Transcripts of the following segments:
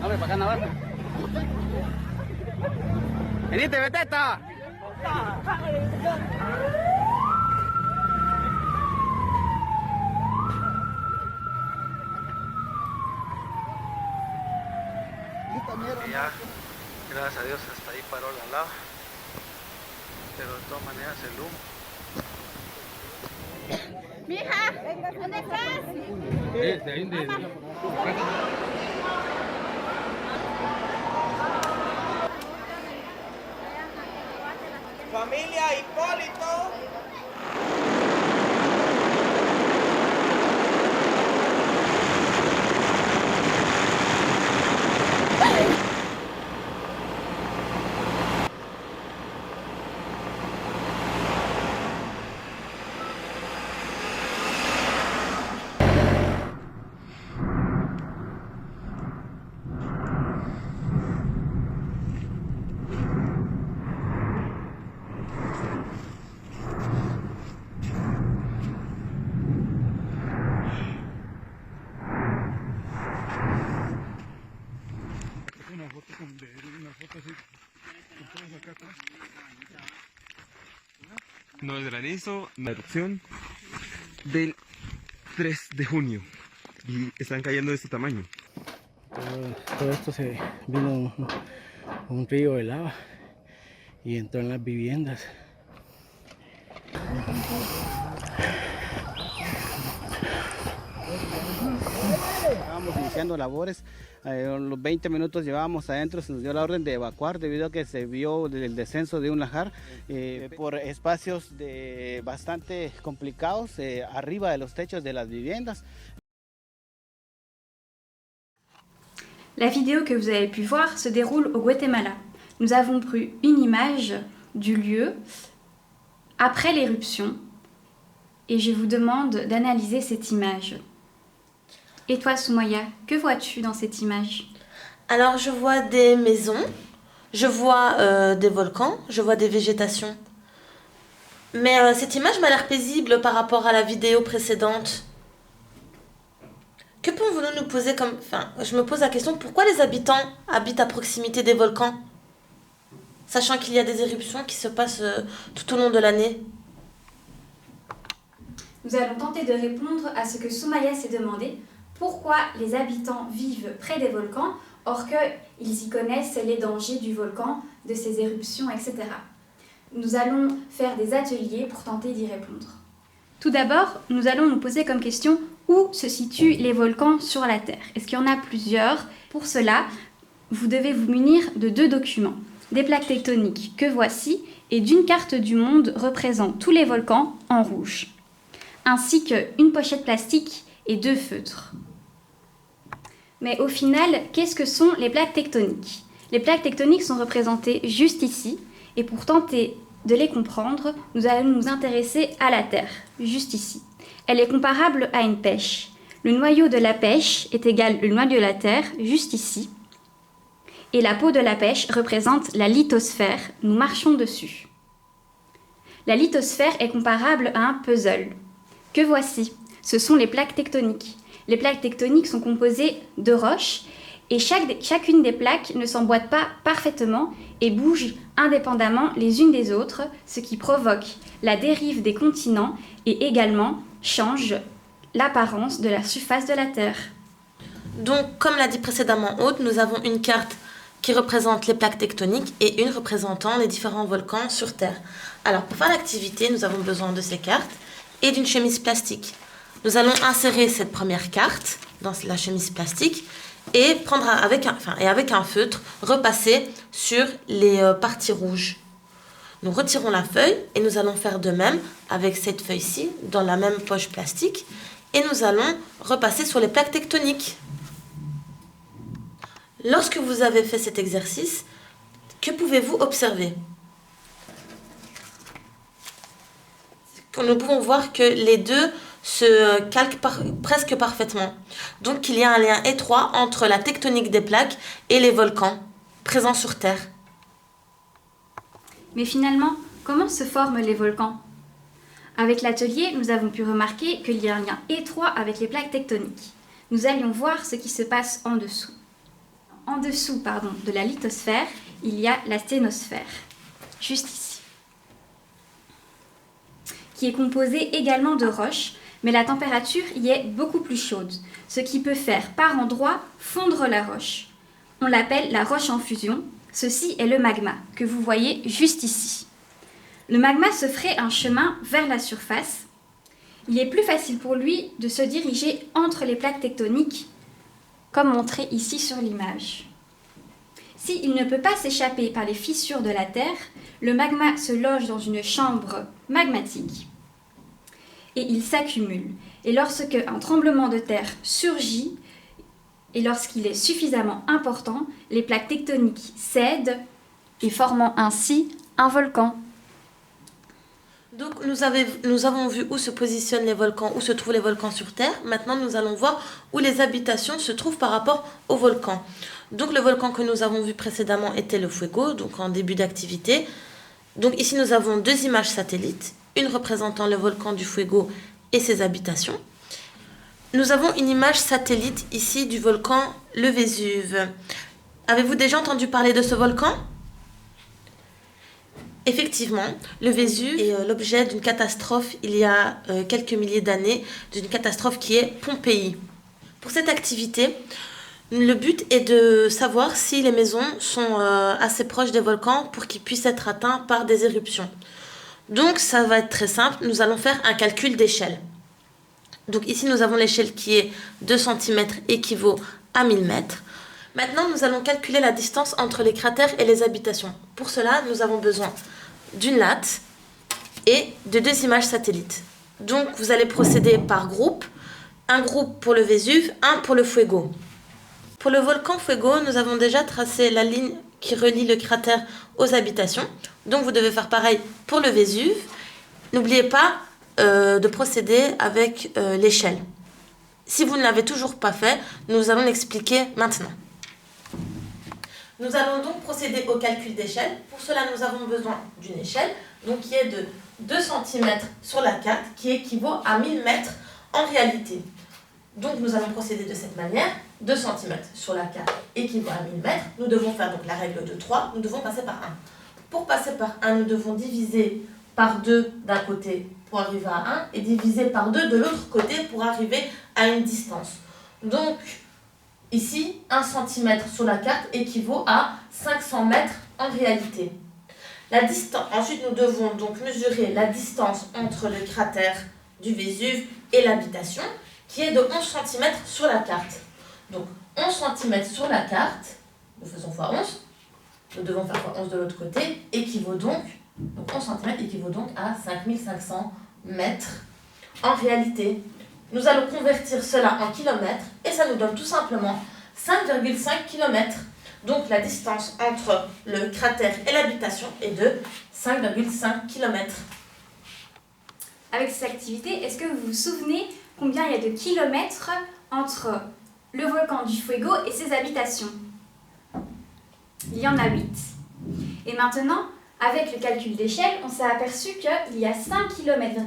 Hombre, para acá no va. Venite, vete esta. Y ya, gracias a Dios, hasta ahí paró la lava. Pero de todas maneras el humo. Mija, ¿dónde estás? Familia Hipólito. No, el granizo, la erupción del 3 de junio y están cayendo de este tamaño. Todo esto se vino un río de lava y entró en las viviendas. Estábamos iniciando labores, los 20 minutos llevábamos adentro, se nos dio la orden de evacuar debido a que se vio el descenso de un lajar por espacios bastante complicados arriba de los techos de las viviendas. La vidéo que vous avez pu voir se déroule au Guatemala. Nous avons pris une image du lieu après l'éruption et je vous demande d'analyser cette image. Et toi, Soumaya, que vois-tu dans cette image? Alors, je vois des maisons, je vois des volcans, je vois des végétations. Mais cette image m'a l'air paisible par rapport à la vidéo précédente. Que pouvons-nous nous poser comme... Enfin, je me pose la question, pourquoi les habitants habitent à proximité des volcans, sachant qu'il y a des éruptions qui se passent tout au long de l'année? Nous allons tenter de répondre à ce que Soumaya s'est demandé. Pourquoi les habitants vivent près des volcans, or qu'ils y connaissent les dangers du volcan, de ses éruptions, etc. Nous allons faire des ateliers pour tenter d'y répondre. Tout d'abord, nous allons nous poser comme question où se situent les volcans sur la Terre. Est-ce qu'il y en a plusieurs? Pour cela, vous devez vous munir de 2 documents. Des plaques tectoniques que voici et d'une carte du monde représentant tous les volcans en rouge, ainsi qu'une pochette plastique et 2 feutres. Mais au final, qu'est-ce que sont les plaques tectoniques? Les plaques tectoniques sont représentées juste ici, et pour tenter de les comprendre, nous allons nous intéresser à la Terre, juste ici. Elle est comparable à une pêche. Le noyau de la pêche est égal au noyau de la Terre, juste ici. Et la peau de la pêche représente la lithosphère, nous marchons dessus. La lithosphère est comparable à un puzzle. Que voici, ce sont les plaques tectoniques. Les plaques tectoniques sont composées de roches et chacune des plaques ne s'emboîte pas parfaitement et bouge indépendamment les unes des autres, ce qui provoque la dérive des continents et également change l'apparence de la surface de la Terre. Donc, comme l'a dit précédemment Aude, nous avons une carte qui représente les plaques tectoniques et une représentant les différents volcans sur Terre. Alors, pour faire l'activité, nous avons besoin de ces cartes et d'une chemise plastique. Nous allons insérer cette première carte dans la chemise plastique et avec un feutre, repasser sur les parties rouges. Nous retirons la feuille et nous allons faire de même avec cette feuille-ci dans la même poche plastique et nous allons repasser sur les plaques tectoniques. Lorsque vous avez fait cet exercice, que pouvez-vous observer? Nous pouvons voir que les deux se calquent presque parfaitement. Donc il y a un lien étroit entre la tectonique des plaques et les volcans présents sur Terre. Mais finalement, comment se forment les volcans? Avec l'atelier, nous avons pu remarquer qu'il y a un lien étroit avec les plaques tectoniques. Nous allions voir ce qui se passe en dessous. En dessous, de la lithosphère, il y a la sténosphère, juste ici, qui est composée également de roches, mais la température y est beaucoup plus chaude, ce qui peut faire par endroits fondre la roche. On l'appelle la roche en fusion. Ceci est le magma, que vous voyez juste ici. Le magma se ferait un chemin vers la surface. Il est plus facile pour lui de se diriger entre les plaques tectoniques, comme montré ici sur l'image. S'il ne peut pas s'échapper par les fissures de la Terre, le magma se loge dans une chambre magmatique et il s'accumule. Et lorsque un tremblement de terre surgit, et lorsqu'il est suffisamment important, les plaques tectoniques cèdent et formant ainsi un volcan. Donc nous avons vu où se positionnent les volcans, où se trouvent les volcans sur Terre. Maintenant, nous allons voir où les habitations se trouvent par rapport aux volcans. Donc le volcan que nous avons vu précédemment était le Fuego, donc en début d'activité. Donc ici, nous avons deux images satellites, une représentant le volcan du Fuego et ses habitations. Nous avons une image satellite ici du volcan le Vésuve. Avez-vous déjà entendu parler de ce volcan ? Effectivement, le Vésuve est l'objet d'une catastrophe il y a quelques milliers d'années, d'une catastrophe qui est Pompéi. Pour cette activité, le but est de savoir si les maisons sont assez proches des volcans pour qu'ils puissent être atteints par des éruptions. Donc ça va être très simple, nous allons faire un calcul d'échelle. Donc ici nous avons l'échelle qui est 2 cm équivaut à 1000 mètres. Maintenant nous allons calculer la distance entre les cratères et les habitations. Pour cela nous avons besoin d'une latte et de 2 images satellites. Donc vous allez procéder par groupe. Un groupe pour le Vésuve, un pour le Fuego. Pour le volcan Fuego, nous avons déjà tracé la ligne qui relie le cratère aux habitations. Donc vous devez faire pareil pour le Vésuve. N'oubliez pas de procéder avec l'échelle. Si vous ne l'avez toujours pas fait, nous allons l'expliquer maintenant. Nous allons donc procéder au calcul d'échelle. Pour cela, nous avons besoin d'une échelle, donc qui est de 2 cm sur la carte, qui équivaut à 1000 mètres en réalité. Donc nous allons procéder de cette manière. 2 cm sur la carte équivaut à 1000 mètres. Nous devons faire donc la règle de 3. Nous devons passer par 1. Pour passer par 1, nous devons diviser par 2 d'un côté pour arriver à 1 et diviser par 2 de l'autre côté pour arriver à une distance. Donc ici, 1 cm sur la carte équivaut à 500 mètres en réalité. Ensuite, nous devons donc mesurer la distance entre le cratère du Vésuve et l'habitation, qui est de 11 cm sur la carte. Donc 11 cm sur la carte, nous faisons x 11, nous devons faire x 11 de l'autre côté, équivaut donc 11 cm équivaut donc à 5500 mètres en réalité. Nous allons convertir cela en kilomètres et ça nous donne tout simplement 5,5 km. Donc la distance entre le cratère et l'habitation est de 5,5 km. Avec cette activité, est-ce que vous vous souvenez combien il y a de kilomètres entre le volcan du Fuego et ses habitations? Il y en a 8. Et maintenant, avec le calcul d'échelle, on s'est aperçu qu'il y a 5,5 km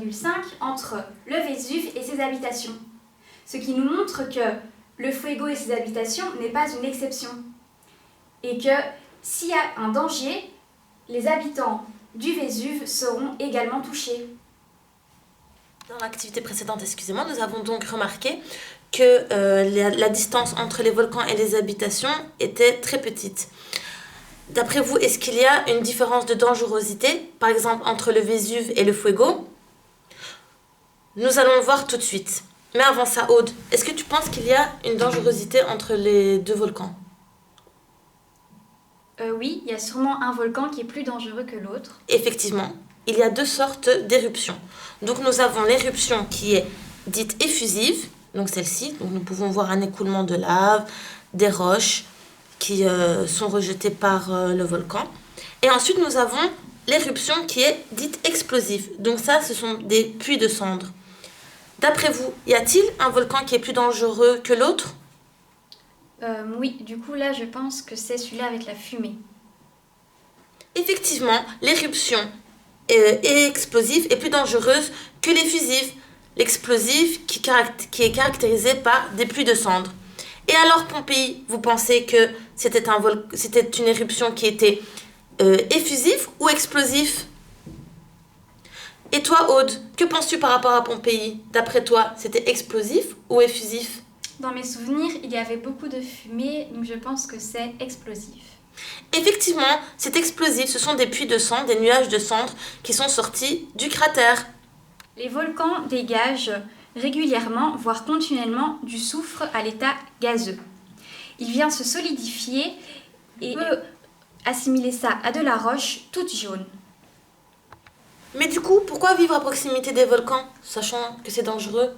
entre le Vésuve et ses habitations. Ce qui nous montre que le Fuego et ses habitations n'est pas une exception. Et que s'il y a un danger, les habitants du Vésuve seront également touchés. Dans l'activité précédente, nous avons donc remarqué que la distance entre les volcans et les habitations était très petite. D'après vous, est-ce qu'il y a une différence de dangerosité, par exemple entre le Vésuve et le Fuego? Nous allons le voir tout de suite. Mais avant ça, Aude, est-ce que tu penses qu'il y a une dangerosité entre les deux volcans? Oui, il y a sûrement un volcan qui est plus dangereux que l'autre. Effectivement, il y a 2 sortes d'éruptions. Donc nous avons l'éruption qui est dite effusive, donc celle-ci, donc nous pouvons voir un écoulement de lave, des roches qui sont rejetées par le volcan. Et ensuite nous avons l'éruption qui est dite explosive. Donc ça, ce sont des puits de cendres. D'après vous, y a-t-il un volcan qui est plus dangereux que l'autre? Oui, du coup là je pense que c'est celui-là avec la fumée. Effectivement, l'éruption explosive est plus dangereuse que l'effusive. L'explosif qui est caractérisé par des pluies de cendres. Et alors Pompéi, vous pensez que c'était une éruption qui était effusive ou explosive? Et toi Aude, que penses-tu par rapport à Pompéi? D'après toi, c'était explosif ou effusif? Dans mes souvenirs, il y avait beaucoup de fumée, donc je pense que c'est explosif. Effectivement, c'est explosif, ce sont des puits de cendres, des nuages de cendres qui sont sortis du cratère. Les volcans dégagent régulièrement, voire continuellement, du soufre à l'état gazeux. Il vient se solidifier et peut assimiler ça à de la roche toute jaune. Mais du coup, pourquoi vivre à proximité des volcans, sachant que c'est dangereux?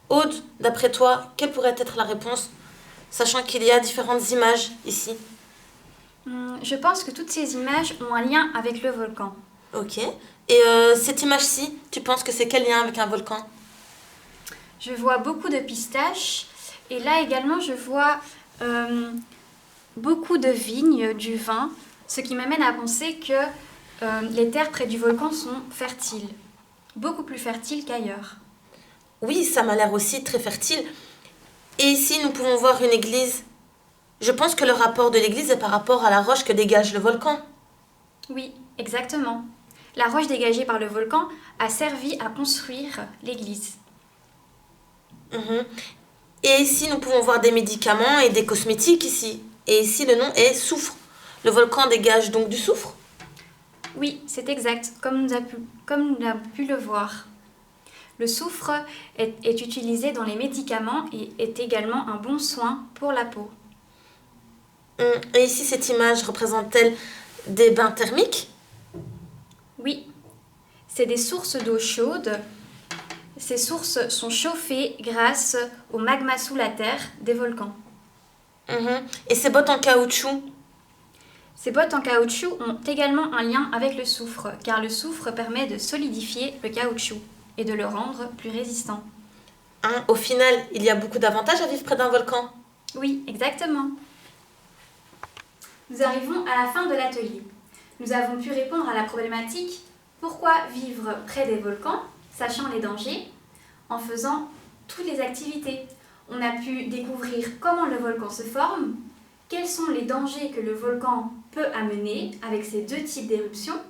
Aude, d'après toi, quelle pourrait être la réponse, sachant qu'il y a différentes images ici? Je pense que toutes ces images ont un lien avec le volcan. Ok. Et cette image-ci, tu penses que c'est quel lien avec un volcan? Je vois beaucoup de pistaches et là également je vois beaucoup de vignes, du vin, ce qui m'amène à penser que les terres près du volcan sont fertiles, beaucoup plus fertiles qu'ailleurs. Oui, ça m'a l'air aussi très fertile. Et ici, nous pouvons voir une église. Je pense que le rapport de l'église est par rapport à la roche que dégage le volcan. Oui, exactement. La roche dégagée par le volcan a servi à construire l'église. Et ici, nous pouvons voir des médicaments et des cosmétiques ici. Et ici, le nom est soufre. Le volcan dégage donc du soufre? Oui, c'est exact, comme nous avons pu le voir. Le soufre est utilisé dans les médicaments et est également un bon soin pour la peau. Et ici, cette image représente-t-elle des bains thermiques? Oui, c'est des sources d'eau chaude. Ces sources sont chauffées grâce au magma sous la terre des volcans. Et ces bottes en caoutchouc? Ces bottes en caoutchouc ont également un lien avec le soufre, car le soufre permet de solidifier le caoutchouc et de le rendre plus résistant. Au final, il y a beaucoup d'avantages à vivre près d'un volcan. Oui, exactement. Nous arrivons à la fin de l'atelier. Nous avons pu répondre à la problématique « Pourquoi vivre près des volcans, sachant les dangers, en faisant toutes les activités ?» On a pu découvrir comment le volcan se forme, quels sont les dangers que le volcan peut amener avec ces deux types d'éruptions.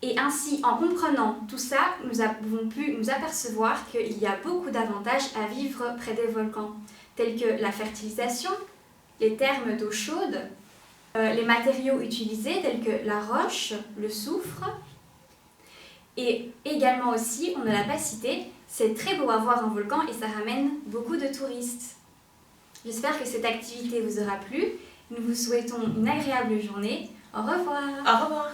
Et ainsi, en comprenant tout ça, nous avons pu nous apercevoir qu'il y a beaucoup d'avantages à vivre près des volcans, tels que la fertilisation, les thermes d'eau chaude, les matériaux utilisés tels que la roche, le soufre, et également aussi, on ne l'a pas cité, c'est très beau à voir un volcan et ça ramène beaucoup de touristes. J'espère que cette activité vous aura plu. Nous vous souhaitons une agréable journée. Au revoir. Au revoir.